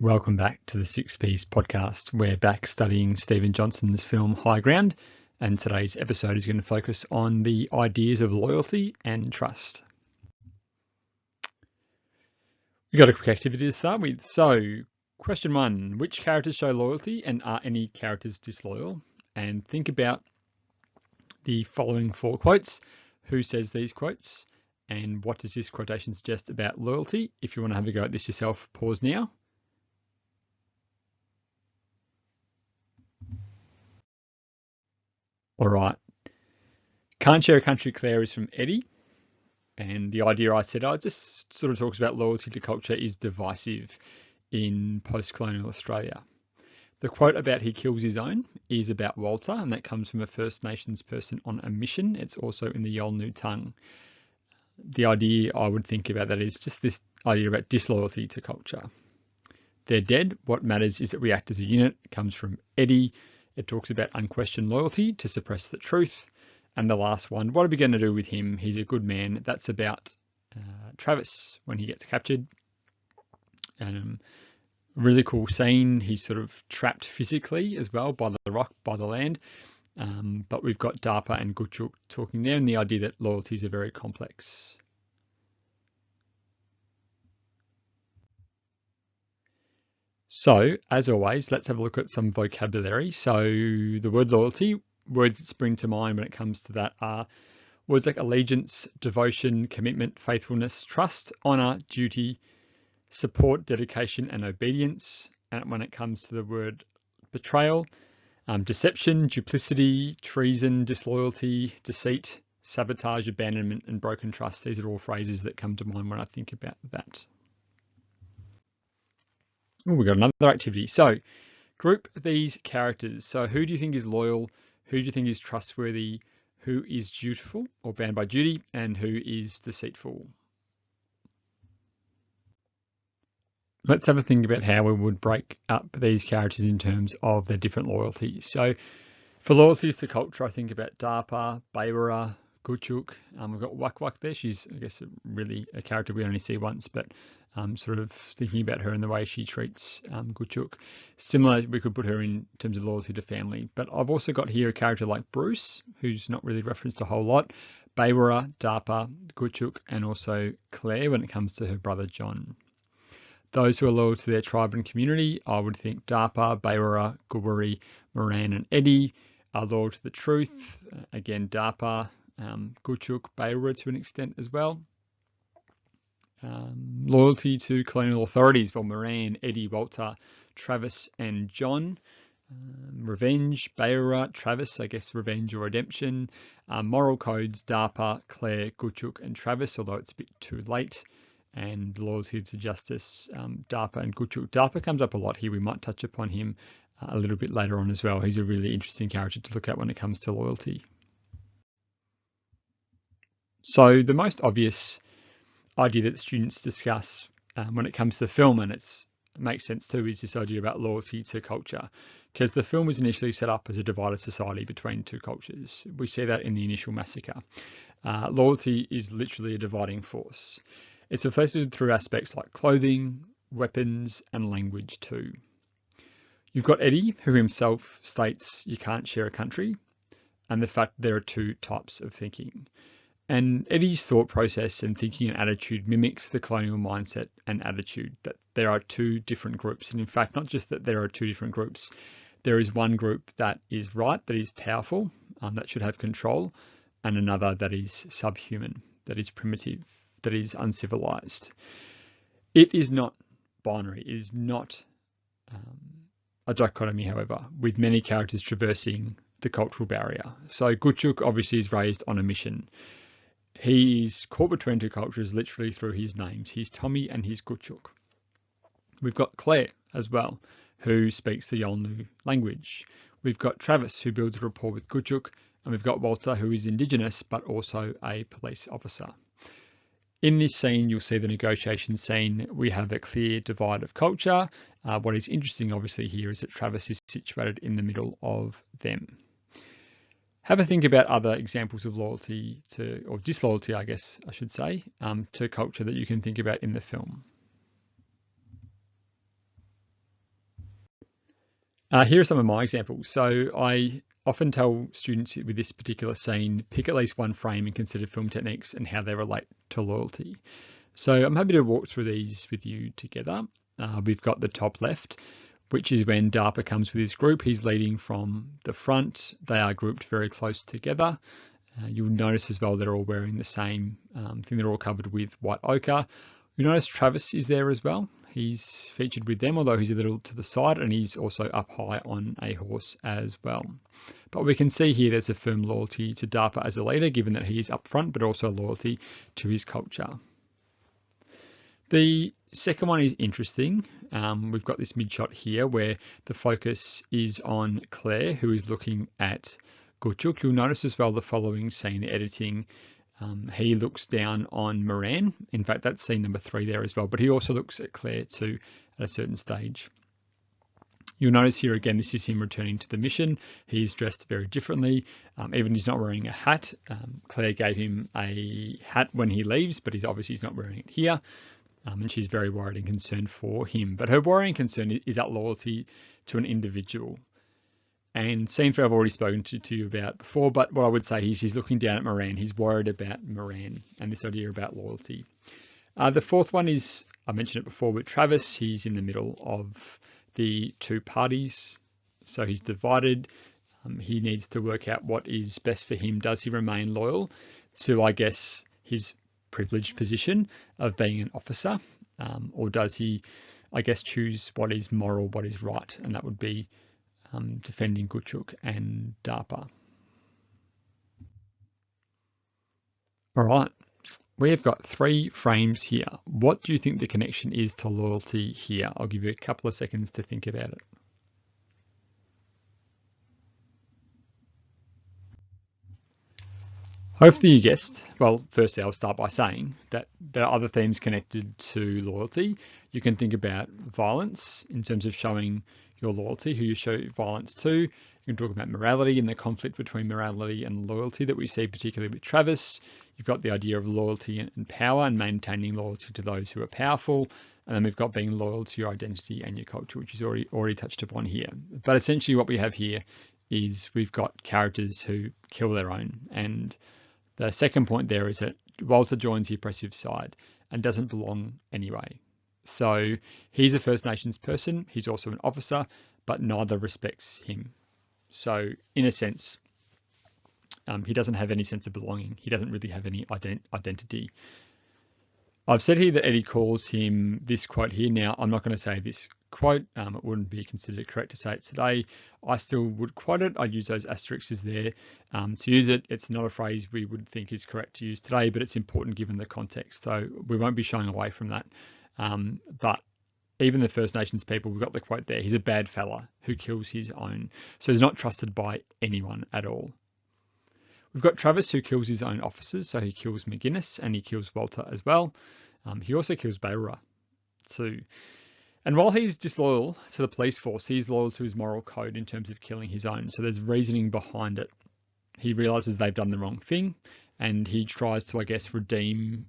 Welcome back to the Six Piece podcast. We're back studying Stephen Johnson's film High Ground, and today's episode is going to focus on the ideas of loyalty and trust. We've got a quick activity to start with. So, question 1, which characters show loyalty and are any characters disloyal? And think about the following 4 quotes. Who says these quotes? And what does this quotation suggest about loyalty? If you want to have a go at this yourself, pause now. All right. Can't share a country, Claire, is from Eddie. And the idea I said, just sort of talks about loyalty to culture is divisive in post-colonial Australia. The quote about he kills his own is about Walter, and that comes from a First Nations person on a mission. It's also in the Yolngu tongue. The idea I would think about that is just this idea about disloyalty to culture. They're dead. What matters is that we act as a unit. It comes from Eddie. It talks about unquestioned loyalty to suppress the truth. And the last one, what are we going to do with him? He's a good man. That's about Travis when he gets captured. Really cool scene. He's sort of trapped physically as well by the rock, by the land. But we've got Darpa and Gutchuk talking there, and the idea that loyalties are very complex. So, as always, let's have a look at some vocabulary. So, the word loyalty, words that spring to mind when it comes to that are words like allegiance, devotion, commitment, faithfulness, trust, honour, duty, support, dedication, and obedience. And when it comes to the word betrayal, deception, duplicity, treason, disloyalty, deceit, sabotage, abandonment, and broken trust. These are all phrases that come to mind when I think about that. Oh, we've got another activity. So group these characters. So who do you think is loyal? Who do you think is trustworthy? Who is dutiful or bound by duty? And who is deceitful? Let's have a think about how we would break up these characters in terms of their different loyalties. So for loyalties to culture, I think about Darpa, Baywara, Gutchuk. We've got Wak Wak there. She's, I guess, really a character we only see once, but sort of thinking about her and the way she treats Gutchuk. Similar, we could put her in terms of loyalty to family. But I've also got here a character like Bruce, who's not really referenced a whole lot. Baywara, Darpa, Gutchuk, and also Claire when it comes to her brother John. Those who are loyal to their tribe and community, I would think Darpa, Baywara, Gubari, Moran, and Eddie are loyal to the truth. Again, Darpa, Gutchuk, Baywara to an extent as well. Loyalty to colonial authorities, well, Moran, Eddie, Walter, Travis, and John. Revenge, Baywara, Travis, I guess revenge or redemption. Moral codes, Darpa, Claire, Gutchuk, and Travis, although it's a bit too late. And loyalty to justice, Darpa and Gutchuk. Darpa comes up a lot here. We might touch upon him a little bit later on as well. He's a really interesting character to look at when it comes to loyalty. So the most obvious idea that students discuss when it comes to the film, and it makes sense too, is this idea about loyalty to culture, because the film was initially set up as a divided society between two cultures. We see that in the initial massacre. Loyalty is literally a dividing force. It's reflected through aspects like clothing, weapons, and language too. You've got Eddie, who himself states you can't share a country, and the fact there are two types of thinking. And Eddie's thought process and thinking and attitude mimics the colonial mindset and attitude that there are two different groups. And in fact, not just that there are two different groups, there is one group that is right, that is powerful, that should have control, and another that is subhuman, that is primitive, that is uncivilized. It is not binary. It is not a dichotomy, however, with many characters traversing the cultural barrier. So Gutchuk obviously is raised on a mission. He is caught between two cultures literally through his names. He's Tommy and he's Gutchuk. We've got Claire as well, who speaks the Yolngu language. We've got Travis, who builds a rapport with Gutchuk, and we've got Walter, who is Indigenous, but also a police officer. In this scene, you'll see the negotiation scene. We have a clear divide of culture. What is interesting, obviously, here is that Travis is situated in the middle of them. Have a think about other examples of loyalty to, or disloyalty, I guess I should say, to culture that you can think about in the film. Here are some of my examples. So I often tell students with this particular scene, pick at least one frame and consider film techniques and how they relate to loyalty. So I'm happy to walk through these with you together. We've got the top left, which is when DARPA comes with his group. He's leading from the front. They are grouped very close together. You'll notice as well they're all wearing the same thing. They're all covered with white ochre. You'll notice Travis is there as well. He's featured with them, although he's a little to the side, and he's also up high on a horse as well. But we can see here there's a firm loyalty to DARPA as a leader, given that he is up front, but also loyalty to his culture. The second one is interesting. We've got this mid shot here where the focus is on Claire, who is looking at Gutchuk. You'll notice as well the following scene, the editing. He looks down on Moran. In fact, that's scene number 3 there as well, but he also looks at Claire too at a certain stage. You'll notice here again, this is him returning to the mission. He's dressed very differently. Even he's not wearing a hat. Claire gave him a hat when he leaves, but he's obviously not wearing it here. And she's very worried and concerned for him. But her worry and concern is that loyalty to an individual. And scene 3 I've already spoken to you about before, but what I would say is he's looking down at Moran. He's worried about Moran and this idea about loyalty. The fourth one is, I mentioned it before, with Travis. He's in the middle of the two parties. So he's divided. He needs to work out what is best for him. Does he remain loyal to, I guess, his privileged position of being an officer? Or does he, I guess, choose what is moral, what is right? And that would be defending Gutchuk and DARPA. All right, we have got 3 frames here. What do you think the connection is to loyalty here? I'll give you a couple of seconds to think about it. Hopefully you guessed. Well, firstly, I'll start by saying that there are other themes connected to loyalty. You can think about violence in terms of showing your loyalty, who you show violence to. You can talk about morality and the conflict between morality and loyalty that we see particularly with Travis. You've got the idea of loyalty and power and maintaining loyalty to those who are powerful. And then we've got being loyal to your identity and your culture, which is already touched upon here. But essentially what we have here is we've got characters who kill their own. And the second point there is that Walter joins the oppressive side and doesn't belong anyway. So he's a First Nations person. He's also an officer, but neither respects him. So in a sense, he doesn't have any sense of belonging. He doesn't really have any identity. I've said here that Eddie calls him this quote here. Now, I'm not going to say this quote. It wouldn't be considered correct to say it today. I still would quote it. I'd use those asterisks there to use it. It's not a phrase we would think is correct to use today, but it's important given the context. So we won't be shying away from that. But even the First Nations people, we've got the quote there. He's a bad fella who kills his own. So he's not trusted by anyone at all. We've got Travis who kills his own officers. So he kills McGuinness and he kills Walter as well. He also kills Beira too. And while he's disloyal to the police force, he's loyal to his moral code in terms of killing his own. So there's reasoning behind it. He realizes they've done the wrong thing and he tries to, I guess, redeem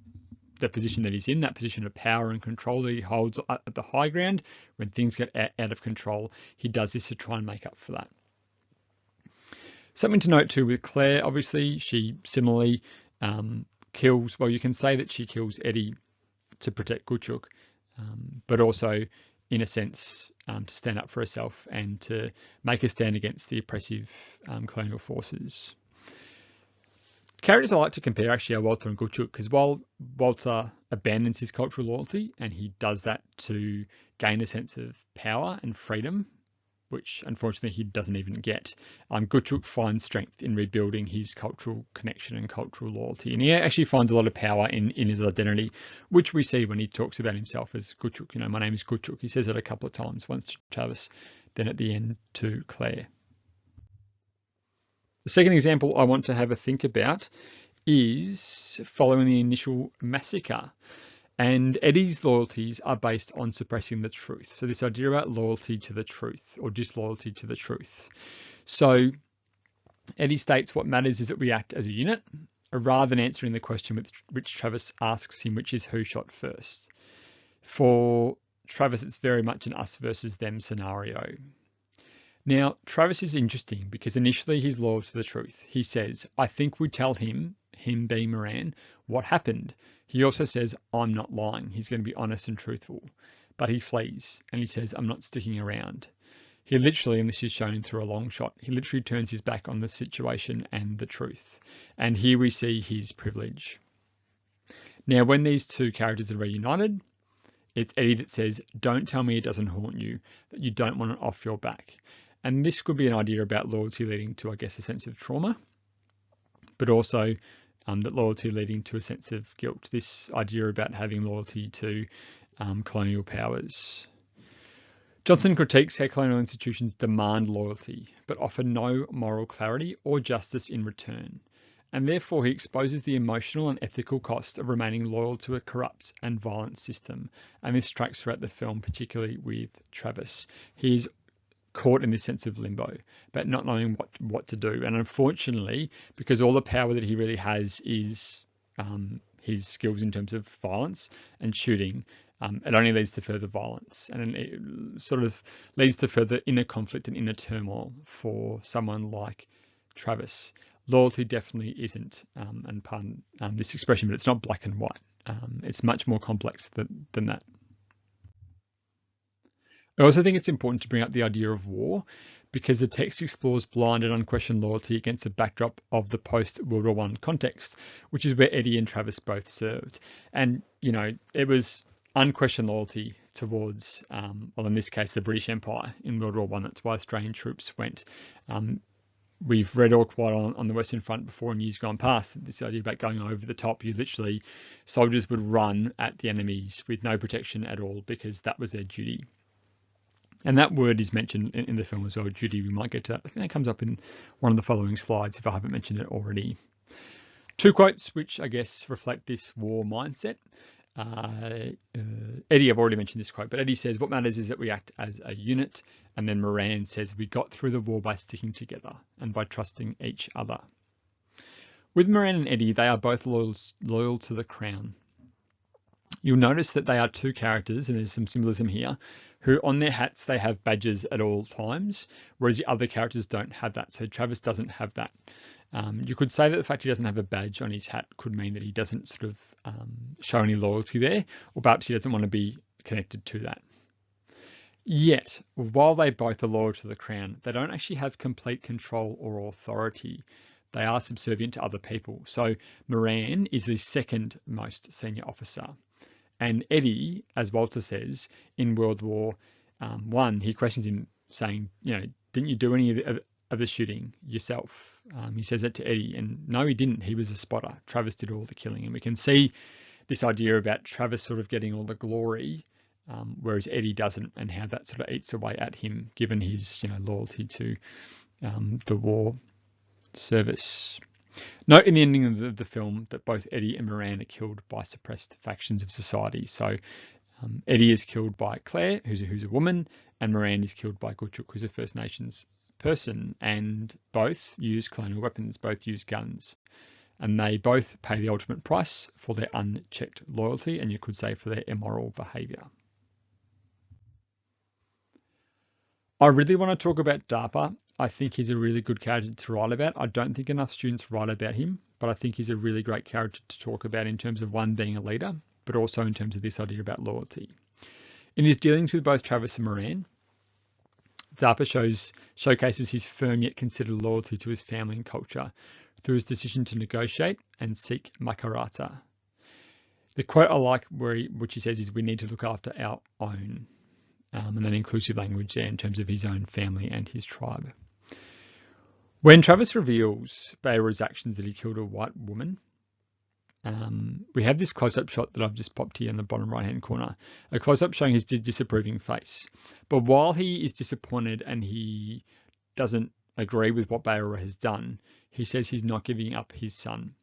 the position that he's in, that position of power and control that he holds at the high ground. When things get out of control, he does this to try and make up for that. Something to note too with Claire, obviously, she similarly kills, well, you can say that she kills Eddie to protect Gutchuk, but also, in a sense, to stand up for herself and to make a stand against the oppressive colonial forces. Characters I like to compare actually are Walter and Gutchuk, because while Walter abandons his cultural loyalty, and he does that to gain a sense of power and freedom, which unfortunately he doesn't even get, Gutchuk finds strength in rebuilding his cultural connection and cultural loyalty. And he actually finds a lot of power in his identity, which we see when he talks about himself as Gutchuk. You know, my name is Gutchuk. He says it a couple of times, once to Travis, then at the end to Claire. The second example I want to have a think about is following the initial massacre. And Eddie's loyalties are based on suppressing the truth. So this idea about loyalty to the truth or disloyalty to the truth. So Eddie states what matters is that we act as a unit rather than answering the question which Travis asks him, which is who shot first. For Travis, it's very much an us versus them scenario. Now, Travis is interesting because initially he's loyal to the truth. He says, I think we tell him being Moran, what happened. He also says, I'm not lying. He's going to be honest and truthful. But he flees and he says, I'm not sticking around. He literally, and this is shown through a long shot, he literally turns his back on the situation and the truth. And here we see his privilege. Now, when these two characters are reunited, it's Eddie that says, don't tell me it doesn't haunt you, that you don't want it off your back. And this could be an idea about loyalty leading to, I guess, a sense of trauma, but also that loyalty leading to a sense of guilt. This idea about having loyalty to colonial powers. Johnson critiques how colonial institutions demand loyalty, but offer no moral clarity or justice in return. And therefore he exposes the emotional and ethical cost of remaining loyal to a corrupt and violent system. And this tracks throughout the film, particularly with Travis. He's caught in this sense of limbo, but not knowing what to do. And unfortunately, because all the power that he really has is his skills in terms of violence and shooting, it only leads to further violence, and it sort of leads to further inner conflict and inner turmoil for someone like Travis. Loyalty definitely isn't, and pardon this expression, but it's not black and white. It's much more complex than that. I also think it's important to bring up the idea of war, because the text explores blind and unquestioned loyalty against the backdrop of the post-World War I context, which is where Eddie and Travis both served. And, it was unquestioned loyalty towards, well, in this case, the British Empire in World War I. That's why Australian troops went. We've read all quite on the Western Front before in years gone past, this idea about going over the top. Soldiers would run at the enemies with no protection at all because that was their duty. And that word is mentioned in the film as well, duty. We might get to that. I think that comes up in one of the following slides if I haven't mentioned it already. Two quotes which I guess reflect this war mindset. Eddie, I've already mentioned this quote, but Eddie says, what matters is that we act as a unit. And then Moran says, we got through the war by sticking together and by trusting each other. With Moran and Eddie, they are both loyal to the Crown. You'll notice that they are two characters, and there's some symbolism here, who on their hats, they have badges at all times, whereas the other characters don't have that. So Travis doesn't have that. You could say that the fact he doesn't have a badge on his hat could mean that he doesn't sort of show any loyalty there, or perhaps he doesn't want to be connected to that. Yet, while they both are loyal to the Crown, they don't actually have complete control or authority. They are subservient to other people. So Moran is the second most senior officer. And Eddie, as Walter says, in World War I, he questions him saying, didn't you do any of the shooting yourself? He says that to Eddie, and no, he didn't. He was a spotter. Travis did all the killing. And we can see this idea about Travis sort of getting all the glory, whereas Eddie doesn't, and how that sort of eats away at him, given his loyalty to the war service. Note in the ending of the film that both Eddie and Moran are killed by suppressed factions of society. So Eddie is killed by Claire, who's a woman, and Moran is killed by Gutchuk, who's a First Nations person, and both use colonial weapons, both use guns. And they both pay the ultimate price for their unchecked loyalty, and you could say for their immoral behaviour. I really want to talk about Darpa. I think he's a really good character to write about. I don't think enough students write about him, but I think he's a really great character to talk about in terms of one, being a leader, but also in terms of this idea about loyalty. In his dealings with both Travis and Moran, Darpa showcases his firm yet considered loyalty to his family and culture through his decision to negotiate and seek Makarrata. The quote I like which he says is, we need to look after our own. And then inclusive language there in terms of his own family and his tribe. When Travis reveals Beowulf's actions that he killed a white woman, we have this close-up shot that I've just popped here in the bottom right-hand corner, a close-up showing his disapproving face. But while he is disappointed and he doesn't agree with what Beowulf has done, he says he's not giving up his son.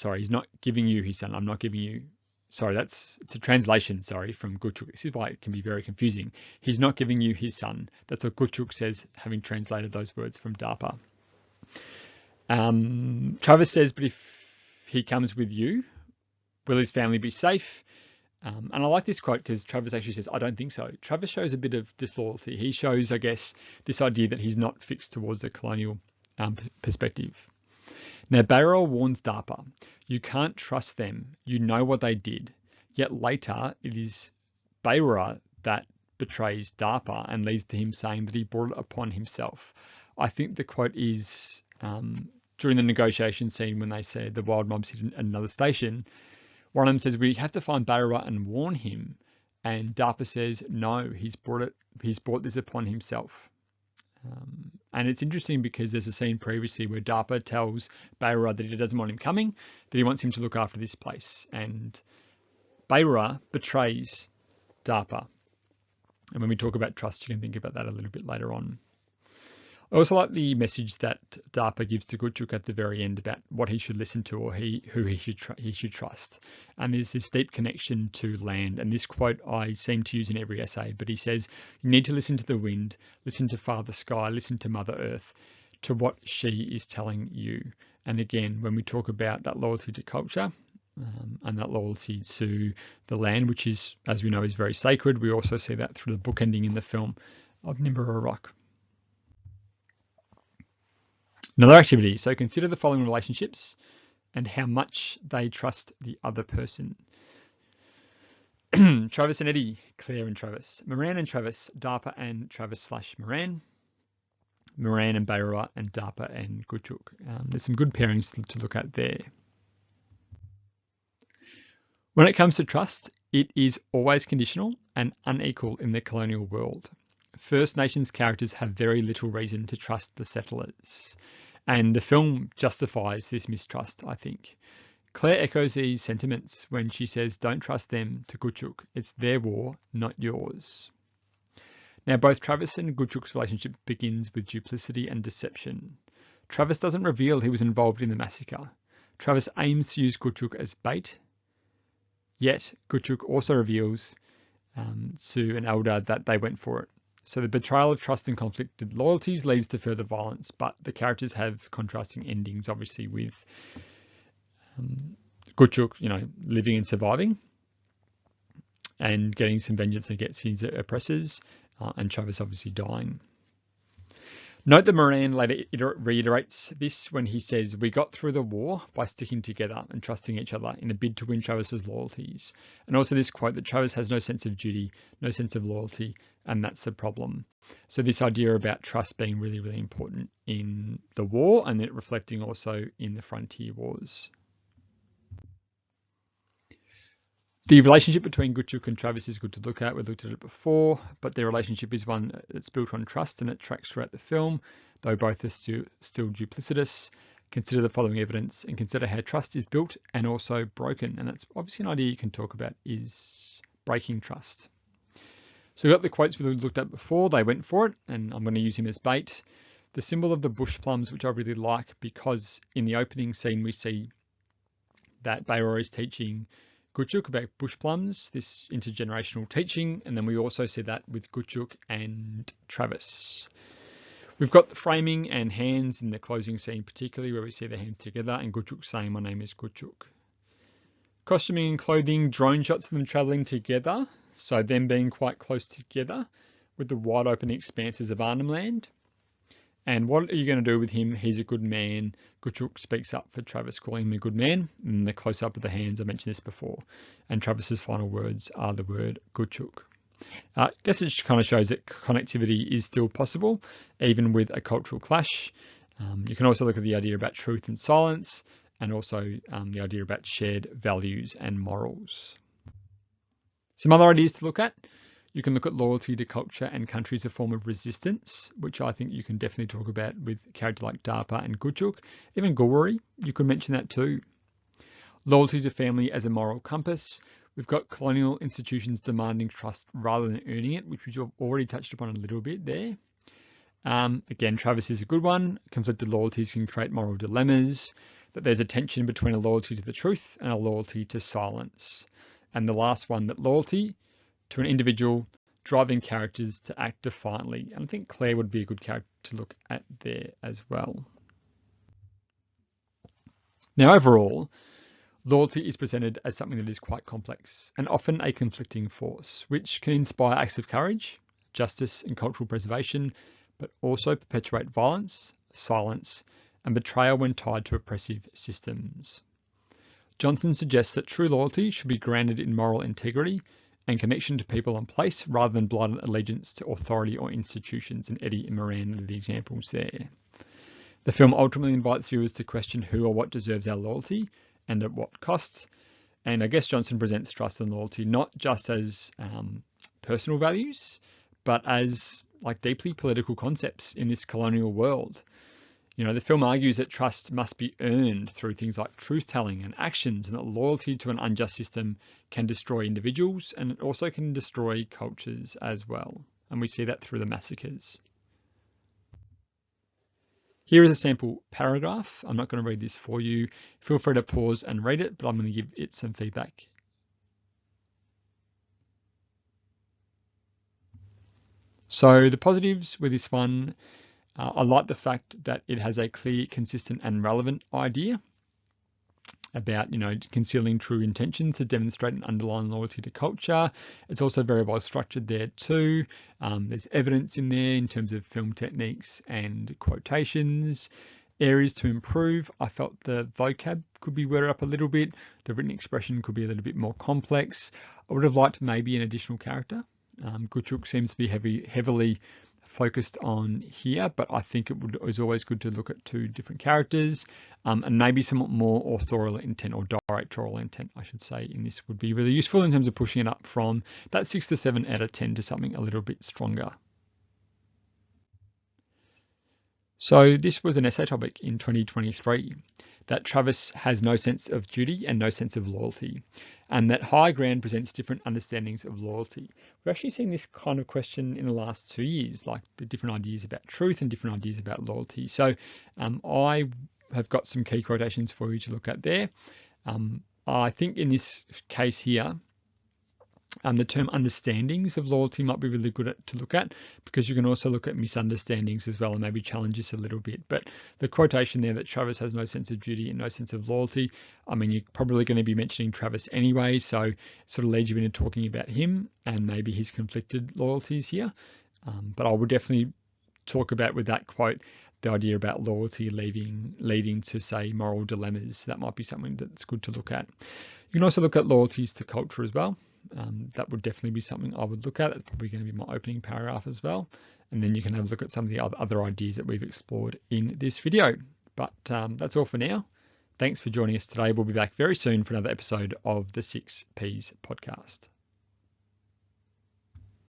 He's not giving you his son. I'm not giving you... it's a translation, from Gutchuk. This is why it can be very confusing. He's not giving you his son. That's what Gutchuk says, having translated those words from Darpa. Travis says, but if he comes with you, will his family be safe? And I like this quote because Travis actually says, I don't think so. Travis shows a bit of disloyalty. He shows, I guess, this idea that he's not fixed towards a colonial perspective. Now, Barrow warns Darpa, you can't trust them. You know what they did. Yet later, it is Bayra that betrays Darpa and leads to him saying that he brought it upon himself. I think the quote is during the negotiation scene when they said the wild mobs hit another station. One of them says, we have to find Bayra and warn him. And Darpa says, no, he's brought this upon himself. And it's interesting because there's a scene previously where Darpa tells Bayra that he doesn't want him coming, that he wants him to look after this place. And Bayra betrays Darpa. And when we talk about trust, you can think about that a little bit later on. I also like the message that Darpa gives to Gutchuk at the very end about what he should listen to or who he should trust. And there's this deep connection to land. And this quote I seem to use in every essay, but he says, you need to listen to the wind, listen to Father Sky, listen to Mother Earth, to what she is telling you. And again, when we talk about that loyalty to culture and that loyalty to the land, which is, as we know, is very sacred, we also see that through the book ending in the film of Nimbera Rock. Another activity. So consider the following relationships and how much they trust the other person. Travis and Eddie, Claire and Travis. Moran and Travis, Darpa and Travis / Moran. Moran and Bayra and Darpa and Gutchuk. There's some good pairings to look at there. When it comes to trust, it is always conditional and unequal in the colonial world. First Nations characters have very little reason to trust the settlers. And the film justifies this mistrust, I think. Claire echoes these sentiments when she says, don't trust them to Gutchuk. It's their war, not yours. Now, both Travis and Gutchuk's relationship begins with duplicity and deception. Travis doesn't reveal he was involved in the massacre. Travis aims to use Gutchuk as bait. Yet, Gutchuk also reveals to an elder that they went for it. So the betrayal of trust and conflicted loyalties leads to further violence, but the characters have contrasting endings, obviously, with Gutchuk, living and surviving and getting some vengeance against his oppressors, and Travis obviously dying. Note that Moran later reiterates this when he says, we got through the war by sticking together and trusting each other in a bid to win Travis's loyalties. And also this quote that Travis has no sense of duty, no sense of loyalty, and that's the problem. So this idea about trust being really, really important in the war and it reflecting also in the frontier wars. The relationship between Gutchuk and Travis is good to look at. We looked at it before, but their relationship is one that's built on trust and it tracks throughout the film, though both are still duplicitous. Consider the following evidence and consider how trust is built and also broken. And that's obviously an idea you can talk about is breaking trust. So we've got the quotes we looked at before. They went for it, and I'm going to use him as bait. The symbol of the bush plums, which I really like, because in the opening scene we see that Bayra is teaching Gutchuk about bush plums, this intergenerational teaching, and then we also see that with Gutchuk and Travis. We've got the framing and hands in the closing scene, particularly where we see their hands together and Gutchuk saying, my name is Gutchuk. Costuming and clothing, drone shots of them travelling together, so them being quite close together with the wide open expanses of Arnhem Land. And what are you going to do with him? He's a good man. Gutchuk speaks up for Travis, calling him a good man. And the close-up of the hands, I mentioned this before. And Travis's final words are the word Gutchuk. I guess it kind of shows that connectivity is still possible, even with a cultural clash. You can also look at the idea about truth and silence, and also the idea about shared values and morals. Some other ideas to look at. You can look at loyalty to culture and country as a form of resistance, which I think you can definitely talk about with a character like Darpa and Gutchuk. Even Gulwari, you could mention that too. Loyalty to family as a moral compass. We've got colonial institutions demanding trust rather than earning it, which we've already touched upon a little bit there. Again, Travis is a good one. Conflicted loyalties can create moral dilemmas, that there's a tension between a loyalty to the truth and a loyalty to silence. And the last one, that loyalty to an individual driving characters to act defiantly. And I think Claire would be a good character to look at there as well. Now, overall, Loyalty is presented as something that is quite complex and often a conflicting force, which can inspire acts of courage, justice and cultural preservation, but also perpetuate violence, silence, and betrayal when tied to oppressive systems. Johnson suggests that true loyalty should be grounded in moral integrity and connection to people and place rather than blind allegiance to authority or institutions, and Eddie and Moran are the examples there. The film ultimately invites viewers to question who or what deserves our loyalty and at what costs. And I guess Johnson presents trust and loyalty not just as personal values, but as like deeply political concepts in this colonial world. You know, the film argues that trust must be earned through things like truth-telling and actions, and that loyalty to an unjust system can destroy individuals, and it also can destroy cultures as well. And we see that through the massacres. Here is a sample paragraph. I'm not going to read this for you. Feel free to pause and read it, but I'm going to give it some feedback. So the positives with this one, I like the fact that it has a clear, consistent and relevant idea about, concealing true intentions to demonstrate an underlying loyalty to culture. It's also very well structured there too. There's evidence in there in terms of film techniques and quotations. Areas to improve, I felt the vocab could be worded up a little bit. The written expression could be a little bit more complex. I would have liked maybe an additional character. Kutchuk seems to be heavily focused on here, but I think it was always good to look at two different characters, and maybe somewhat more authorial intent, or directorial intent, I should say, in this would be really useful in terms of pushing it up from that 6 to 7 out of 10 to something a little bit stronger. So this was an essay topic in 2023, that Travis has no sense of duty and no sense of loyalty, and that high ground presents different understandings of loyalty. We've actually seen this kind of question in the last 2 years, like the different ideas about truth and different ideas about loyalty. So I have got some key quotations for you to look at there. I think in this case here, the term understandings of loyalty might be really good to look at, because you can also look at misunderstandings as well and maybe challenge this a little bit. But the quotation there that Travis has no sense of duty and no sense of loyalty, I mean, you're probably going to be mentioning Travis anyway, so it sort of leads you into talking about him and maybe his conflicted loyalties here. But I would definitely talk about, with that quote, the idea about loyalty leading to, say, moral dilemmas. That might be something that's good to look at. You can also look at loyalties to culture as well. That would definitely be something I would look at. It's probably going to be my opening paragraph as well. And then you can have a look at some of the other ideas that we've explored in this video. But that's all for now. Thanks for joining us today. We'll be back very soon for another episode of the 6 Ps podcast.